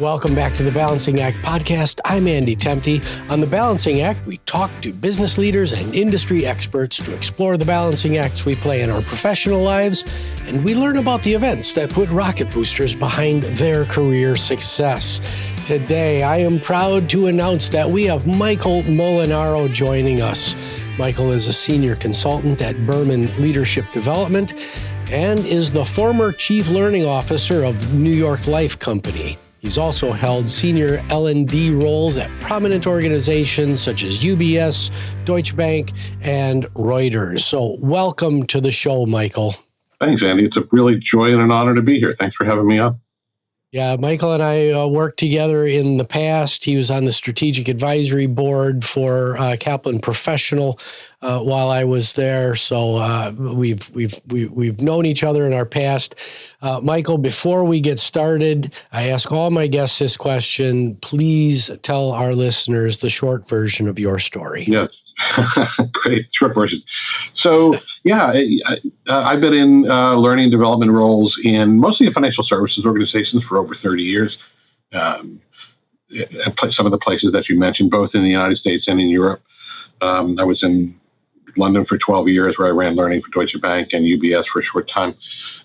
Welcome back to the Balancing Act podcast. I'm Andy Temte. On the Balancing Act, we talk to business leaders and industry experts to explore the balancing acts we play in our professional lives, and we learn about the events that put rocket boosters behind their career success. Today, I am proud to announce that we have Michael Molinaro joining us. Michael is a senior consultant at Berman Leadership Development and is the former chief learning officer of New York Life Company. He's also held senior L&D roles at prominent organizations such as UBS, Deutsche Bank, and Reuters. So welcome to the show, Michael. Thanks, Andy. It's a really joy and an honor to be here. Thanks for having me on. Yeah, Michael and I worked together in the past. He was on the strategic advisory board for Kaplan Professional while I was there. So we've known each other in our past. Michael, before we get started, I ask all my guests this question. Please tell our listeners the short version of your story. Yes. Great. Short version. So, I've been in learning and development roles in mostly financial services organizations for over 30 years. Some of the places that you mentioned, both in the United States and in Europe. I was in London for 12 years, where I ran learning for Deutsche Bank and UBS for a short time.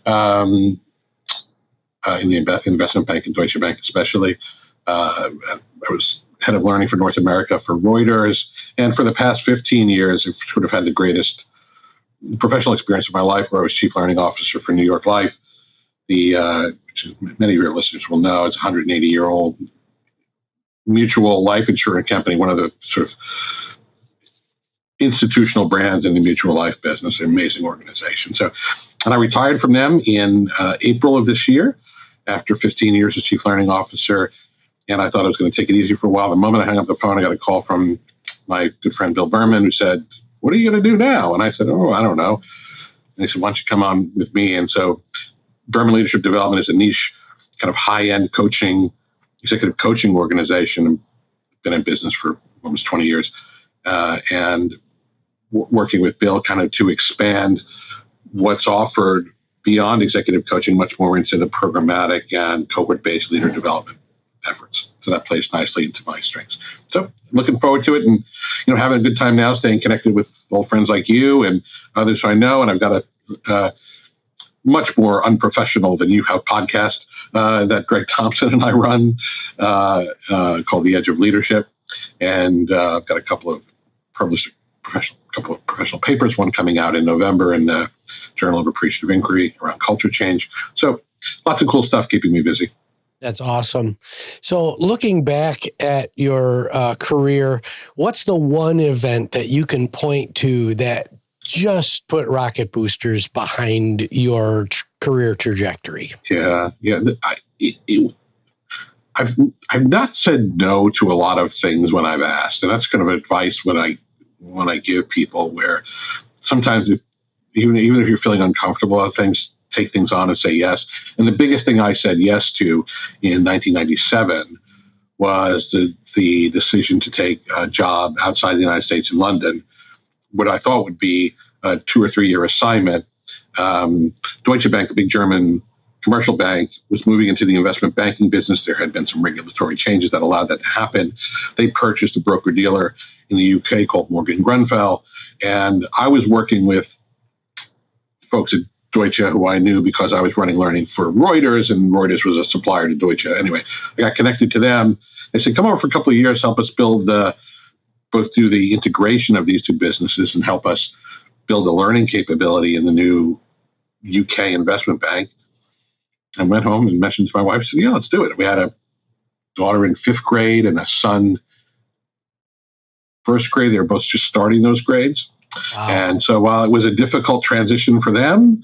In the investment bank in Deutsche Bank especially. I was head of learning for North America for Reuters. And for the past 15 years, I've sort of had the greatest professional experience of my life, where I was chief learning officer for New York Life. Which many of your listeners will know, it's a 180-year-old mutual life insurance company, one of the sort of institutional brands in the mutual life business, an amazing organization. And I retired from them in April of this year after 15 years as chief learning officer. And I thought I was going to take it easy for a while. The moment I hung up the phone, I got a call from my good friend Bill Berman, who said, "What are you going to do now?" And I said, "Oh, I don't know." And he said, "Why don't you come on with me?" And so Berman Leadership Development is a niche kind of high-end executive coaching organization. I've been in business for almost 20 years and working with Bill kind of to expand what's offered beyond executive coaching, much more into the programmatic and cohort-based leader development efforts. So that plays nicely into my strengths. So I'm looking forward to it, and having a good time now, staying connected with old friends like you and others I know. And I've got a much more unprofessional than you have podcast that Greg Thompson and I run called The Edge of Leadership. And I've got a couple of professional papers, one coming out in November in the Journal of Appreciative Inquiry around culture change. So lots of cool stuff keeping me busy. That's awesome. So looking back at your career, what's the one event that you can point to that just put rocket boosters behind your career trajectory? I've not said no to a lot of things when I've asked, and that's kind of advice when I give people, where sometimes even if you're feeling uncomfortable about things, take things on and say yes. And the biggest thing I said yes to in 1997 was the decision to take a job outside the United States in London, what I thought would be a 2 or 3 year assignment. Deutsche Bank, a big German commercial bank, was moving into the investment banking business. There had been some regulatory changes that allowed that to happen. They purchased a broker-dealer in the UK called Morgan Grenfell. And I was working with folks at Deutsche, who I knew because I was running learning for Reuters, and Reuters was a supplier to Deutsche. Anyway, I got connected to them. They said, "Come over for a couple of years, help us both do the integration of these two businesses and help us build a learning capability in the new UK investment bank." I went home and mentioned to my wife, said, "Yeah, let's do it." We had a daughter in 5th grade and a son 1st grade. They were both just starting those grades. Wow. And so while it was a difficult transition for them,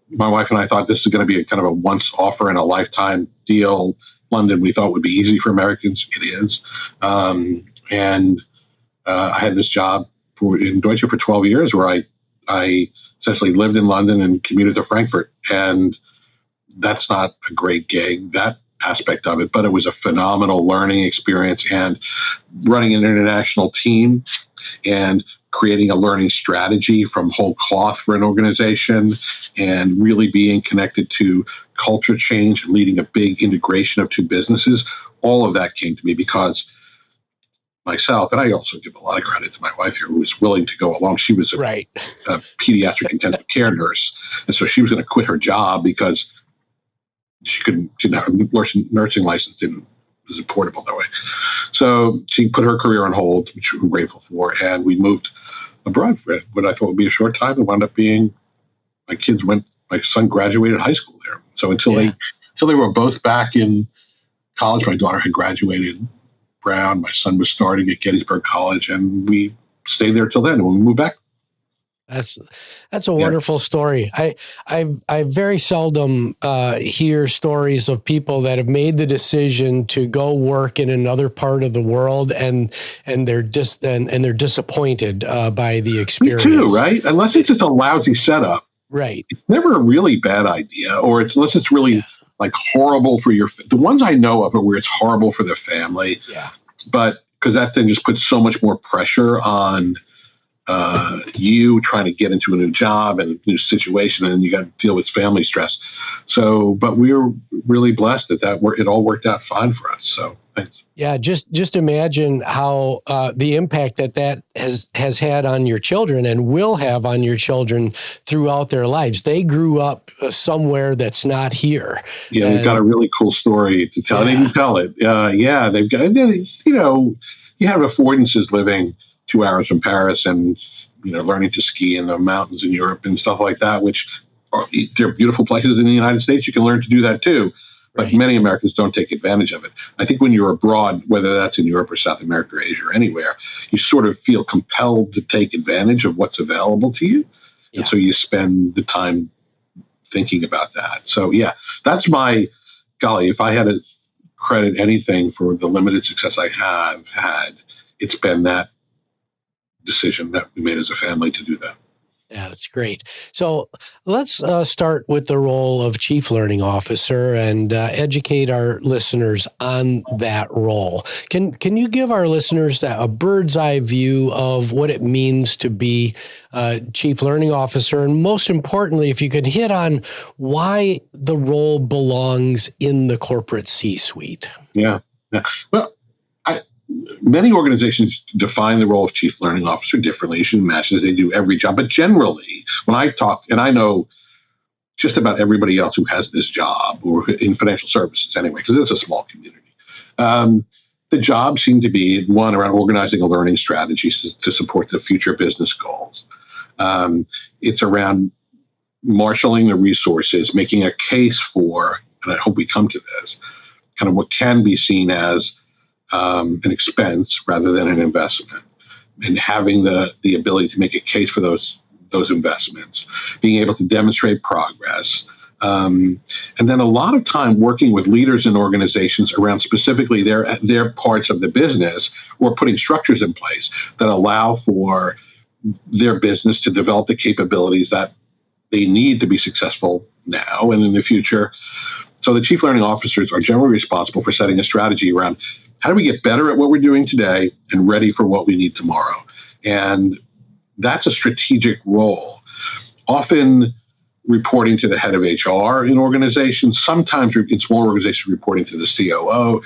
my wife and I thought this is going to be a kind of a once offer in a lifetime deal. London, we thought would be easy for Americans. It is. And I had this job in Deutsche for 12 years, where I essentially lived in London and commuted to Frankfurt. And that's not a great gig, that aspect of it, but it was a phenomenal learning experience, and running an international team and creating a learning strategy from whole cloth for an organization and really being connected to culture change and leading a big integration of two businesses. All of that came to me because myself, and I also give a lot of credit to my wife here, who was willing to go along. She was a pediatric intensive care nurse, and so she was going to quit her job because she didn't have a nursing license, wasn't portable that way. So she put her career on hold, which we're grateful for, and we moved abroad for what I thought would be a short time. It wound up being my son graduated high school there. So until they were both back in college, my daughter had graduated Brown, my son was starting at Gettysburg College, and we stayed there till then. And when we moved back. That's a wonderful story. I very seldom hear stories of people that have made the decision to go work in another part of the world and they're disappointed by the experience. Me too, right? Unless it's just a lousy setup. Right. It's never a really bad idea, or unless it's really like horrible for the ones I know of are where it's horrible for the family. Yeah. But because that then just puts so much more pressure on you trying to get into a new job and a new situation, and you got to deal with family stress. So, but we were really blessed that it all worked out fine for us. So thanks. Yeah, just imagine how the impact that has had on your children and will have on your children throughout their lives. They grew up somewhere that's not here. Yeah, they've got a really cool story to tell. They can tell it. They've got, you have affordances living 2 hours from Paris and, learning to ski in the mountains in Europe and stuff like that, which they're beautiful places in the United States. You can learn to do that too. But many Americans don't take advantage of it. I think when you're abroad, whether that's in Europe or South America or Asia or anywhere, you sort of feel compelled to take advantage of what's available to you. Yeah. And so you spend the time thinking about that. So, that's if I had to credit anything for the limited success I have had, it's been that decision that we made as a family to do that. Yeah, that's great. So let's start with the role of Chief Learning Officer and educate our listeners on that role. Can you give our listeners a bird's eye view of what it means to be Chief Learning Officer? And most importantly, if you could hit on why the role belongs in the corporate C-suite. Yeah. Well, many organizations define the role of Chief Learning Officer differently. You should imagine they do every job. But generally, when I talk, and I know just about everybody else who has this job, or in financial services anyway, because it's a small community, the jobs seem to be, one, around organizing a learning strategy to support the future business goals. It's around marshaling the resources, making a case for, and I hope we come to this, kind of what can be seen as an expense rather than an investment, and having the ability to make a case for those investments, being able to demonstrate progress, and then a lot of time working with leaders in organizations around specifically their parts of the business, or putting structures in place that allow for their business to develop the capabilities that they need to be successful now and in the future. So the chief learning officers are generally responsible for setting a strategy around how do we get better at what we're doing today and ready for what we need tomorrow. And that's a strategic role, often reporting to the head of HR in organizations, sometimes in small organizations reporting to the COO.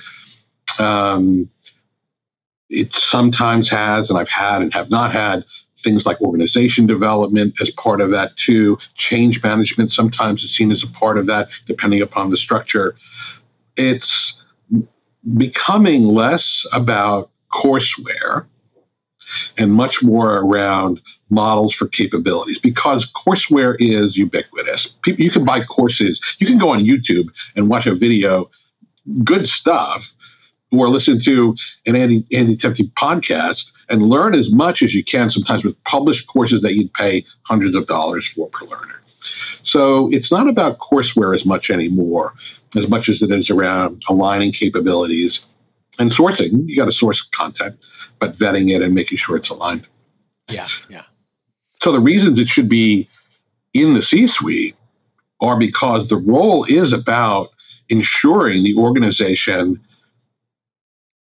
It sometimes has, and I've had and have not had, things like organization development as part of that too. Change management sometimes is seen as a part of that, depending upon the structure. It's becoming less about courseware and much more around models for capabilities, because courseware is ubiquitous. You can buy courses. You can go on YouTube and watch a video, good stuff, or listen to an Andy Tempe podcast and learn as much as you can, sometimes with published courses that you'd pay hundreds of dollars for per learner. So it's not about courseware as much anymore, as much as it is around aligning capabilities and sourcing. You got to source content, but vetting it and making sure it's aligned. Yeah. So the reasons it should be in the C-suite are because the role is about ensuring the organization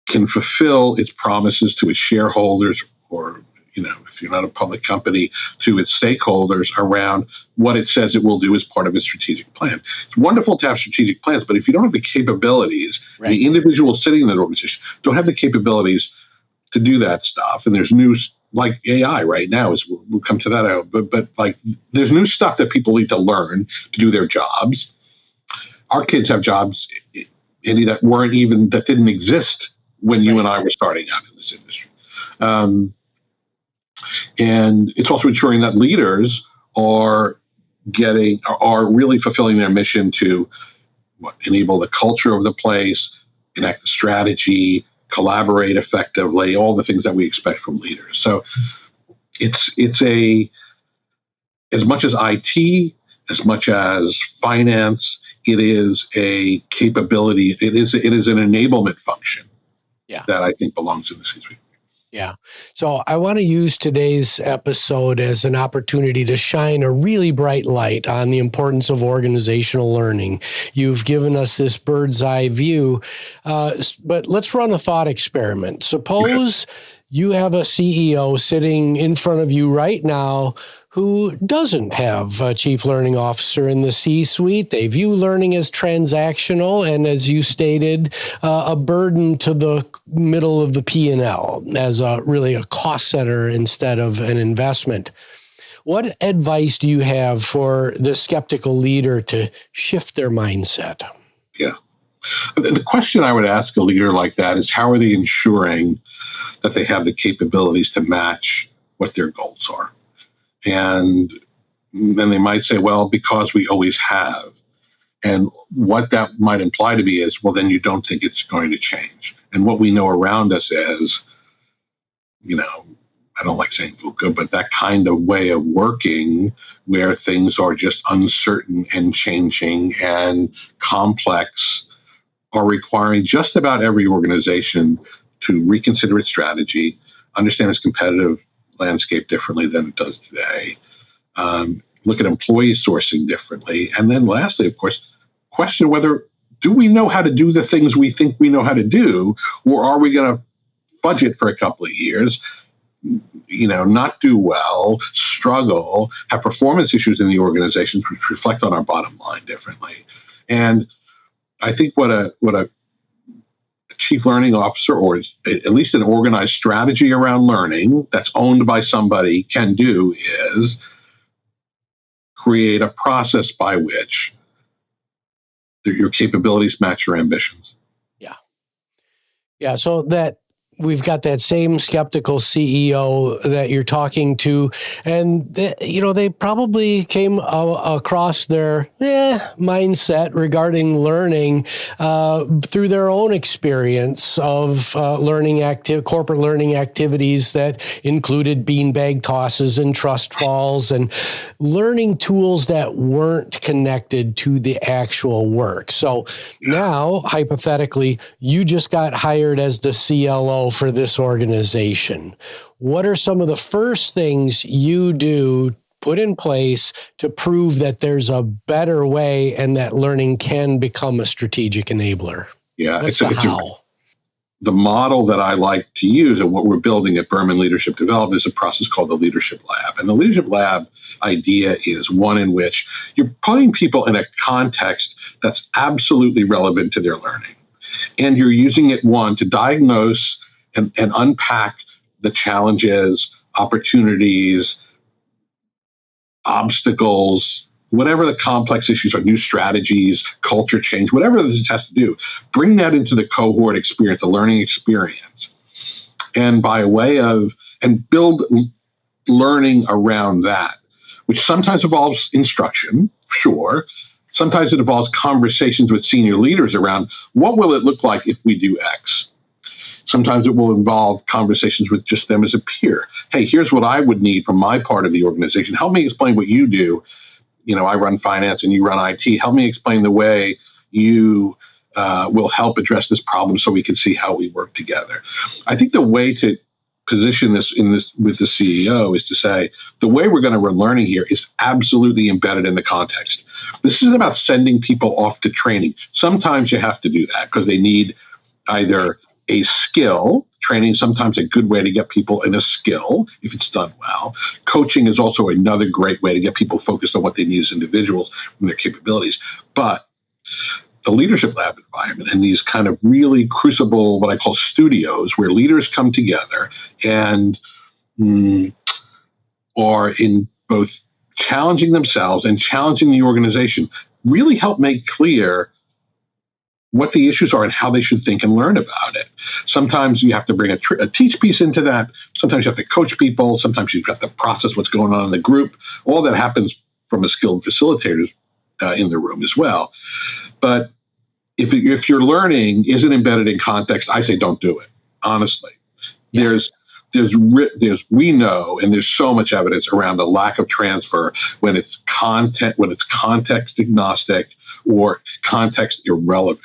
can fulfill its promises to its shareholders, or, if you're not a public company, to its stakeholders around what it says it will do as part of its strategic plan. It's wonderful to have strategic plans, but if you don't have the capabilities, Right. the individuals sitting in that organization don't have the capabilities to do that stuff, and there's new, like AI right now, is we'll come to that out, but like there's new stuff that people need to learn to do their jobs. Our kids have jobs, Andy, that didn't exist when you and I were starting out in this industry. And it's also ensuring that leaders are really fulfilling their mission to enable the culture of the place, enact the strategy, collaborate effectively, all the things that we expect from leaders. So it's as much as IT, as much as finance, it is a capability. It is an enablement function that I think belongs in the C-suite. Yeah. So I want to use today's episode as an opportunity to shine a really bright light on the importance of organizational learning. You've given us this bird's eye view, but let's run a thought experiment. Suppose you have a CEO sitting in front of you right now who doesn't have a chief learning officer in the C-suite. They view learning as transactional and, as you stated, a burden to the middle of the P&L as really a cost center instead of an investment. What advice do you have for the skeptical leader to shift their mindset? Yeah. The question I would ask a leader like that is, how are they ensuring that they have the capabilities to match what their goals are? And then they might say, well, because we always have. And what that might imply to me is, well, then you don't think it's going to change. And what we know around us is, I don't like saying VUCA, but that kind of way of working where things are just uncertain and changing and complex are requiring just about every organization to reconsider its strategy, understand its competitive landscape differently than it does today, look at employee sourcing differently, and then lastly, of course, question whether do we know how to do the things we think we know how to do, or are we going to budget for a couple of years, not do well, struggle, have performance issues in the organization which reflect on our bottom line differently. And I think what a chief learning officer, or at least an organized strategy around learning that's owned by somebody, can do is create a process by which your capabilities match your ambitions. Yeah. So that we've got that same skeptical CEO that you're talking to, and they probably came across their mindset regarding learning through their own experience of corporate learning activities that included beanbag tosses and trust falls and learning tools that weren't connected to the actual work. So now, hypothetically, you just got hired as the CLO for this organization. What are some of the first things you do, put in place to prove that there's a better way and that learning can become a strategic enabler? Yeah, What's the how? The model that I like to use and what we're building at Berman Leadership Development is a process called the Leadership Lab. And the Leadership Lab idea is one in which you're putting people in a context that's absolutely relevant to their learning. And you're using it, one, to diagnose and unpack the challenges, opportunities, obstacles, whatever the complex issues are, new strategies, culture change, whatever this has to do, bring that into the cohort experience, the learning experience. And and build learning around that, which sometimes involves instruction, sure. Sometimes it involves conversations with senior leaders around what will it look like if we do X. Sometimes it will involve conversations with just them as a peer. Hey, here's what I would need from my part of the organization. Help me explain what you do. I run finance and you run IT. Help me explain the way you will help address this problem so we can see how we work together. I think the way to position this with the CEO is to say, the way we're going to run learning here is absolutely embedded in the context. This isn't about sending people off to training. Sometimes you have to do that because they need either a skill, training is sometimes a good way to get people in a skill if it's done well. Coaching is also another great way to get people focused on what they need as individuals and their capabilities. But the leadership lab environment and these kind of really crucible, what I call studios, where leaders come together and are in both challenging themselves and challenging the organization, really help make clear what the issues are and how they should think and learn about it. Sometimes you have to bring a teach piece into that. Sometimes you have to coach people. Sometimes you've got to process what's going on in the group. All that happens from a skilled facilitators in the room as well. But if your learning isn't embedded in context, I say don't do it. Honestly, Yeah. there's we know, and there's so much evidence around the lack of transfer when it's context agnostic or context irrelevant.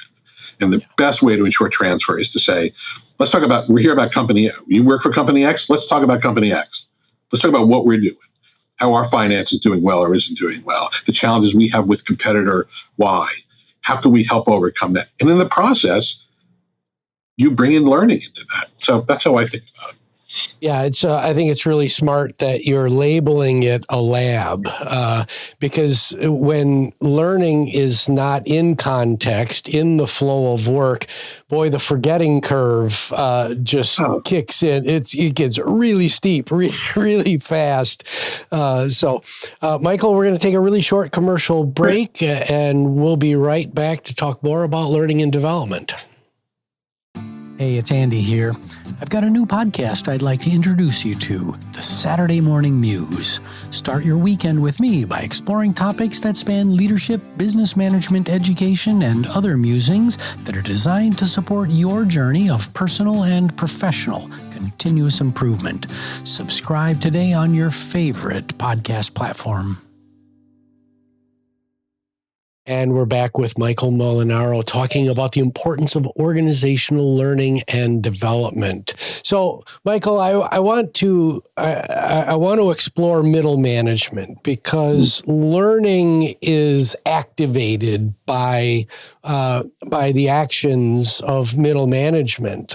And the best way to ensure transfer is to say, we're here about company. You work for company X. Let's talk about company X. Let's talk about what we're doing, how our finance is doing well or isn't doing well, the challenges we have with competitor Y. How can we help overcome that? And in the process, you bring in learning into that. So that's how I think about it. Yeah, I think it's really smart that you're labeling it a lab because when learning is not in context, in the flow of work, boy, the forgetting curve just kicks in. It gets really steep, really fast. So, Michael, we're going to take a really short commercial break, and we'll be right back to talk more about learning and development. Hey, it's Andy here. I've got a new podcast I'd like to introduce you to, The Saturday Morning Muse. Start your weekend with me by exploring topics that span leadership, business management, education, and other musings that are designed to support your journey of personal and professional continuous improvement. Subscribe today on your favorite podcast platform. And we're back with Michael Molinaro talking about the importance of organizational learning and development. So, Michael, I want to explore middle management because learning is activated by the actions of middle management.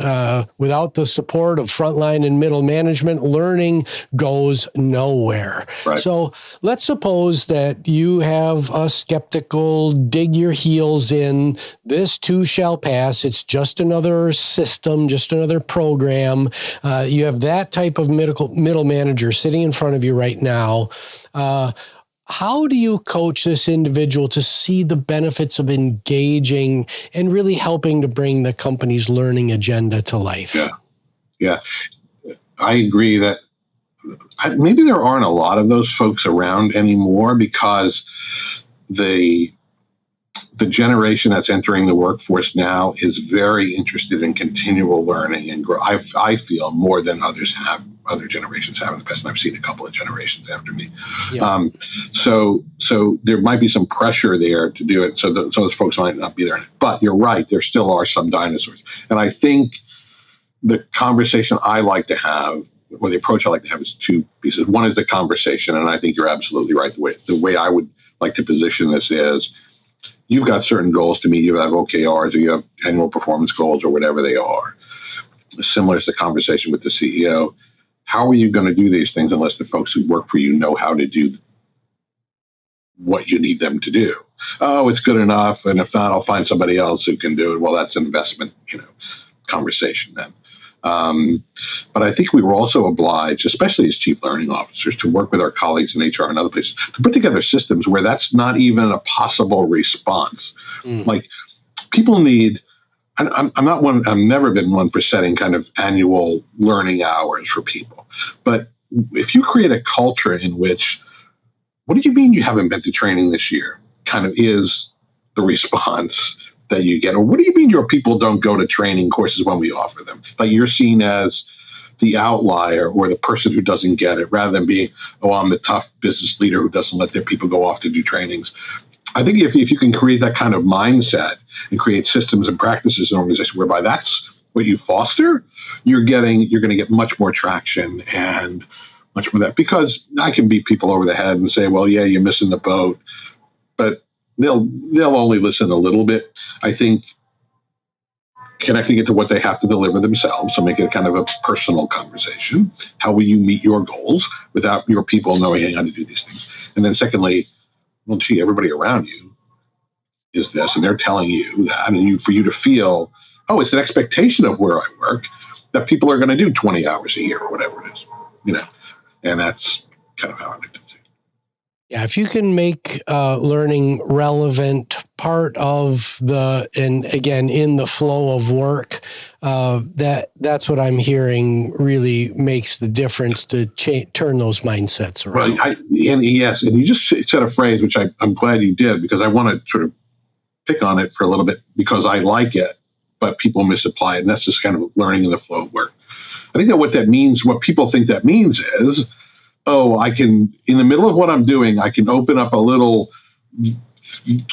Without the support of frontline and middle management, learning goes nowhere. Right. So let's suppose that you have a skeptical, dig your heels in, this too shall pass. It's just another system, just another program. You have that type of middle manager sitting in front of you right now. How do you coach this individual to see the benefits of engaging and really helping to bring the company's learning agenda to life? Yeah. I agree that maybe there aren't a lot of those folks around anymore because the generation that's entering the workforce now is very interested in continual learning and growth. I feel more than other generations have in the past, and I've seen a couple of generations after me. Yeah. So there might be some pressure there to do it. So those folks might not be there. But you're right, there still are some dinosaurs. And I think the conversation I like to have, or the approach I like to have, is two pieces. One is the conversation, and I think you're absolutely right. The way I would like to position this is, you've got certain goals to meet. You have OKRs, or you have annual performance goals, or whatever they are. Similar to the conversation with the CEO. How are you going to do these things unless the folks who work for you know how to do what you need them to do? Oh, it's good enough, and if not, I'll find somebody else who can do it. Well, that's an investment, conversation then. But I think we were also obliged, especially as chief learning officers, to work with our colleagues in HR and other places to put together systems where that's not even a possible response. Like, people need, I've never been one for setting kind of annual learning hours for people. But if you create a culture in which, what do you mean you haven't been to training this year, kind of is the response that you get. Or what do you mean your people don't go to training courses when we offer them? Like, you're seen as the outlier or the person who doesn't get it, rather than being, I'm the tough business leader who doesn't let their people go off to do trainings. I think if you can create that kind of mindset and create systems and practices in an organization whereby that's what you foster, you're going to get much more traction and much more that. Because I can beat people over the head and say, well, yeah, you're missing the boat, but they'll only listen a little bit. I think connecting it to what they have to deliver themselves. So make it kind of a personal conversation. How will you meet your goals without your people knowing how to do these things? And then secondly, well, gee, everybody around you is this, and they're telling you that, and for you to feel, oh, it's an expectation of where I work that people are going to do 20 hours a year or whatever it is, and that's kind of how I like to see it. Yeah, if you can make learning relevant part of and again, in the flow of work, that's what I'm hearing really makes the difference to turn those mindsets around. Well, and you just said a phrase, which I'm glad you did, because I want to sort of pick on it for a little bit because I like it, but people misapply it, and that's just kind of learning in the flow of work. I think that what people think that means is, oh, I can, in the middle of what I'm doing, I can open up a little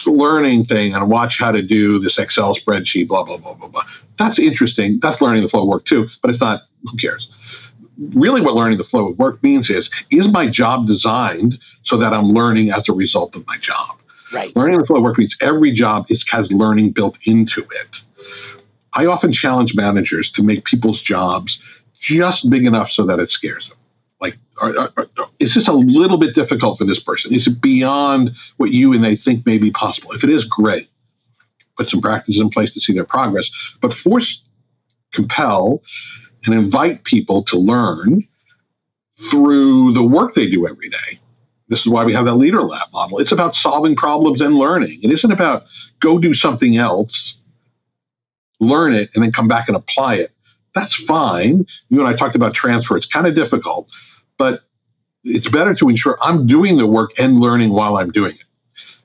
learning thing and watch how to do this Excel spreadsheet, blah, blah, blah, blah, blah. That's interesting. That's learning the flow of work too, but it's not, who cares? Really what learning the flow of work means is my job designed so that I'm learning as a result of my job? Right. Learning the flow of work means every job has learning built into it. I often challenge managers to make people's jobs just big enough so that it scares them. Like, is this a little bit difficult for this person? Is it beyond what you and they think may be possible? If it is, great. Put some practices in place to see their progress. But compel, and invite people to learn through the work they do every day. This is why we have that Leader Lab model. It's about solving problems and learning. It isn't about go do something else, learn it, and then come back and apply it. That's fine. You and I talked about transfer. It's kind of difficult, but it's better to ensure I'm doing the work and learning while I'm doing it.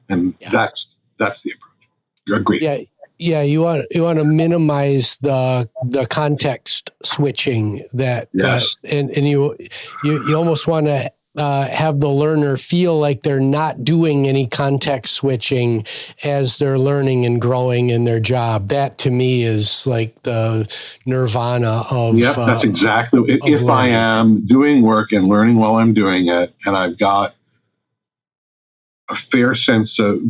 And that's the approach. You agree? Yeah. You want to minimize the context switching that, yes. And you almost want to have the learner feel like they're not doing any context switching as they're learning and growing in their job. That to me is like the nirvana of. Yep, that's exactly. If I am doing work and learning while I'm doing it, and I've got a fair sense of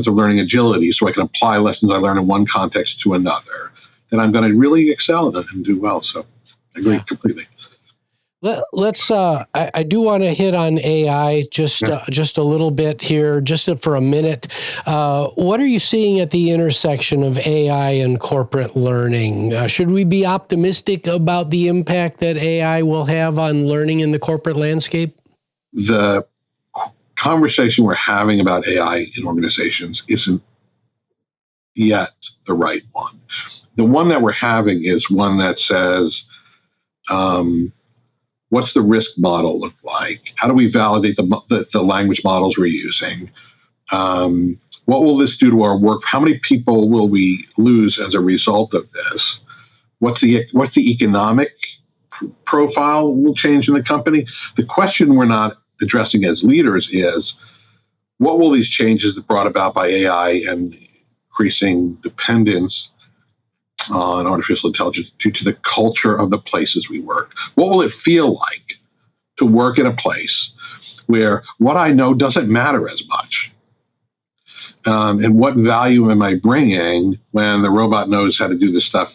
learning agility, so I can apply lessons I learn in one context to another, then I'm going to really excel in it and do well. So I agree completely. Let's. I do want to hit on AI just a little bit here, just for a minute. What are you seeing at the intersection of AI and corporate learning? Should we be optimistic about the impact that AI will have on learning in the corporate landscape? The conversation we're having about AI in organizations isn't yet the right one. The one that we're having is one that says, what's the risk model look like? How do we validate the language models we're using? What will this do to our work? How many people will we lose as a result of this? What's the economic profile will change in the company? The question we're not addressing as leaders is, what will these changes brought about by AI and increasing dependence on artificial intelligence due to the culture of the places we work? What will it feel like to work in a place where what I know doesn't matter as much? And what value am I bringing when the robot knows how to do this stuff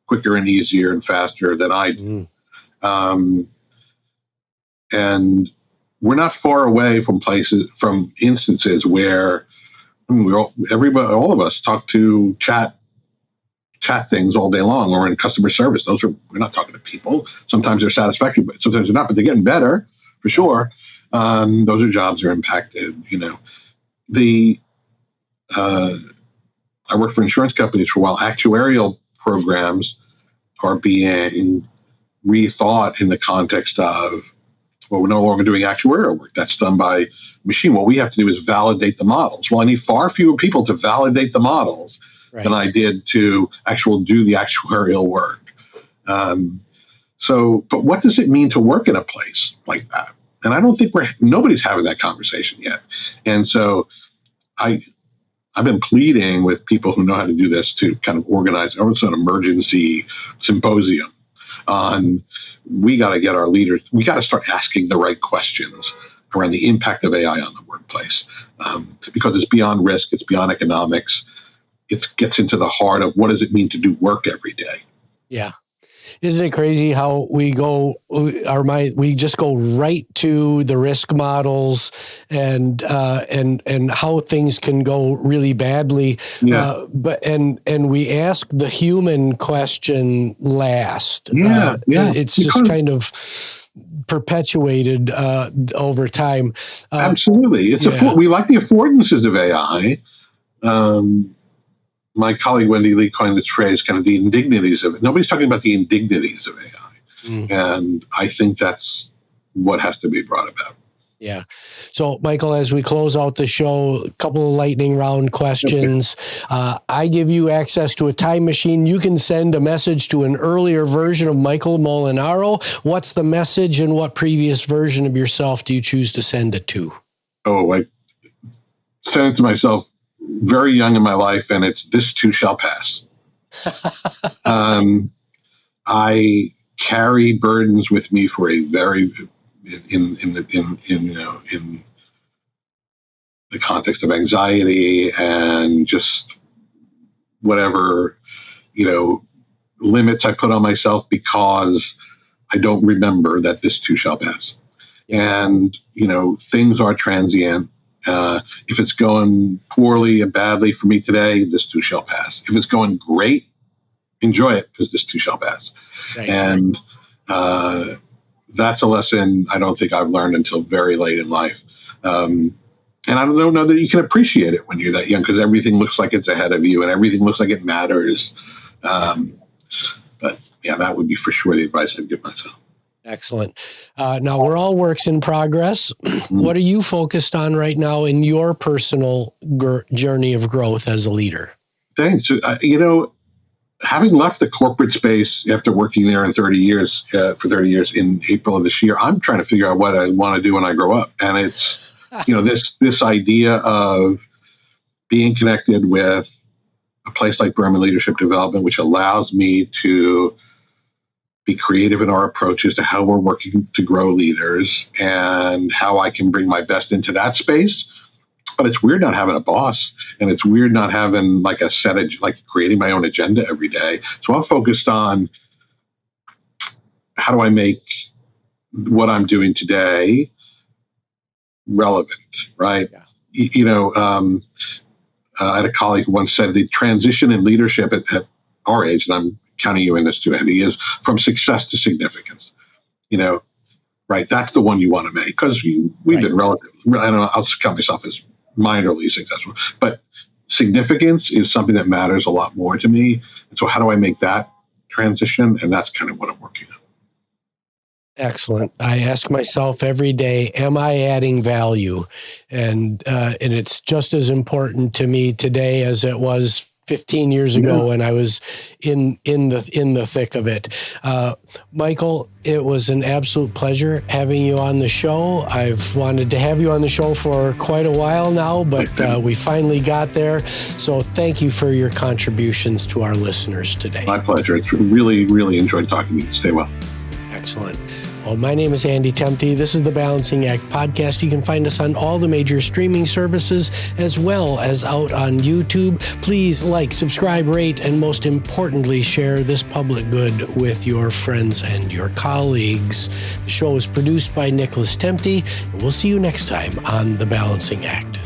quicker and easier and faster than I do? And we're not far away from instances where all of us talk to chat things all day long, or in customer service. We're not talking to people. Sometimes they're satisfactory, but sometimes they're not, but they're getting better for sure. Those are jobs that are impacted. I worked for insurance companies for a while. Actuarial programs are being rethought in the context of, well, we're no longer doing actuarial work. That's done by machine. What we have to do is validate the models. Well, I need far fewer people to validate the models than I did to do the actuarial work. But what does it mean to work in a place like that? And I don't think nobody's having that conversation yet. And so I've been pleading with people who know how to do this to kind of organize almost an emergency symposium on, we got to get our leaders, we got to start asking the right questions around the impact of AI on the workplace. Because it's beyond risk, it's beyond economics. it gets into the heart of what does it mean to do work every day. Yeah. Isn't it crazy how we just go right to the risk models and how things can go really badly. Yeah. But we ask the human question last. It's just kind of perpetuated over time. Absolutely. We like the affordances of AI. My colleague Wendy Lee coined this phrase, kind of the indignities of it. Nobody's talking about the indignities of AI. And I think that's what has to be brought about. Yeah. So, Michael, as we close out the show, a couple of lightning round questions. Okay. I give you access to a time machine. You can send a message to an earlier version of Michael Molinaro. What's the message, and what previous version of yourself do you choose to send it to? Oh, I sent it to myself very young in my life, and it's "This too shall pass." I carry burdens with me for a very in the context of anxiety and just whatever limits I put on myself, because I don't remember that this too shall pass. And things are transient. If it's going poorly and badly for me today, this too shall pass. If it's going great, enjoy it, because this too shall pass. Right. And that's a lesson I don't think I've learned until very late in life. And I don't know that you can appreciate it when you're that young, because everything looks like it's ahead of you and everything looks like it matters. But yeah, that would be for sure the advice I'd give myself. Excellent. Now, we're all works in progress. What are you focused on right now in your personal journey of growth as a leader? Thanks. Having left the corporate space after working there for 30 years in April of this year, I'm trying to figure out what I want to do when I grow up. And it's, this idea of being connected with a place like Berman Leadership Development, which allows me to be creative in our approaches to how we're working to grow leaders and how I can bring my best into that space. But it's weird not having a boss, and it's weird not having like creating my own agenda every day. So I'm focused on how do I make what I'm doing today relevant, right? Yeah. I had a colleague who once said the transition in leadership at our age, and I'm counting you in this too, Andy, is from success to significance. Right? That's the one you want to make, because we've been relatively, I'll count myself as minorly successful, but significance is something that matters a lot more to me. And so how do I make that transition? And that's kind of what I'm working on. Excellent. I ask myself every day, am I adding value? And it's just as important to me today as it was 15 years ago when I was in the thick of it. Michael, it was an absolute pleasure having you on the show. I've wanted to have you on the show for quite a while now, but we finally got there. So thank you for your contributions to our listeners today. My pleasure. It's really, really enjoyed talking to you. Stay well. Excellent. Well, my name is Andy Temte. This is the Balancing Act podcast. You can find us on all the major streaming services as well as out on YouTube. Please like, subscribe, rate, and most importantly, share this public good with your friends and your colleagues. The show is produced by Nicholas Temte, and we'll see you next time on the Balancing Act.